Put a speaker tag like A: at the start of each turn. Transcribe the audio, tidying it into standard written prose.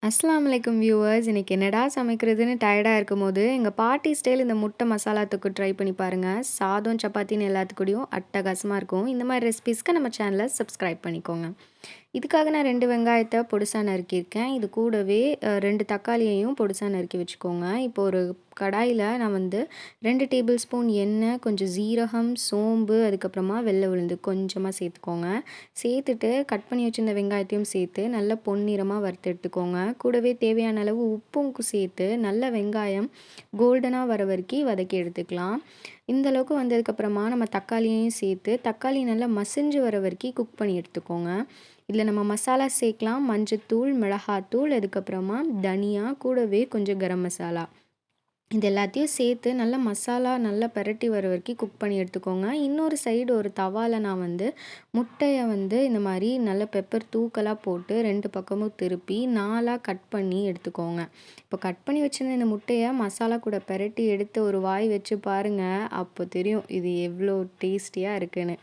A: அஸ்ஸலாமு அலைக்கும் வியூவர்ஸ். இன்னைக்கு என்னடா சமைக்கிறதுன்னு டயர்டா இருக்கும்போது, எங்க பாட்டி ஸ்டைல் இந்த முட்டை மசாலா தொக்கு ட்ரை பண்ணி பாருங்க. சாதம், சப்பாத்தின்னு எல்லாத்துக்கூடயும் அட்டகாசமா இருக்கும். இந்த மாரி ரெசிபீஸ்க்கு நம்ம சேனல சப்ஸ்கிரைப் பண்ணிக்கோங்க. இதுக்காக நான் 2 வெங்காயத்த பொடிசா நறுக்கியிருக்கேன். இது கூடவே 2 தக்காளியையும் பொடிசா நறுக்கி வச்சுக்கோங்க. இப்போ ஒரு கடாயில நான் வந்து 2 டேபிள் ஸ்பூன் எண்ணெய், கொஞ்சம் ஜீரகம், சோம்பு, அதுக்கப்புறமா வெள்ளை உளுந்து கொஞ்சமா சேர்த்துக்கோங்க. சேர்த்துட்டு கட் பண்ணி வச்சிருந்த வெங்காயத்தையும் சேர்த்து நல்லா பொன்னிறமா வறுத்து எடுத்துக்கோங்க. கூடவே தேவையான அளவு உப்பும் சேர்த்து நல்லா வெங்காயம் கோல்டனா வர வரைக்கி வதக்கி எடுத்துக்கலாம். இந்த அளவுக்கு வந்ததுக்கப்புறமா நம்ம தக்காளியையும் சேர்த்து, தக்காளி நல்லா மசிஞ்சு வர வரைக்கி குக் பண்ணி எடுத்துக்கோங்க. இதில நம்ம மசாலா சேர்க்கலாம். மஞ்சத்தூள், மிளகாத்தூள், அதுக்கப்புறமா தனியா, கூடவே கொஞ்சம் கரம் மசாலா. இது எல்லாத்தையும் சேர்த்து நல்லா மசாலா நல்லா பெரட்டி வர வரைக்கும் குக் பண்ணி எடுத்துக்கோங்க. இன்னொரு சைடு ஒரு தவால நான் வந்து முட்டைய வந்து இந்த மாரி நல்ல பெப்பர் தூக்கலா போட்டு 2 பக்கமும் திருப்பி 4ஆ கட் பண்ணி எடுத்துக்கோங்க. இப்போ கட் பண்ணி வச்சிருந்த இந்த முட்டைய மசாலா கூட பெரட்டி எடுத்து ஒரு வாய் வச்சு பாருங்க. அப்போ தெரியும் இது எவ்வளோ டேஸ்டியா இருக்குன்னு.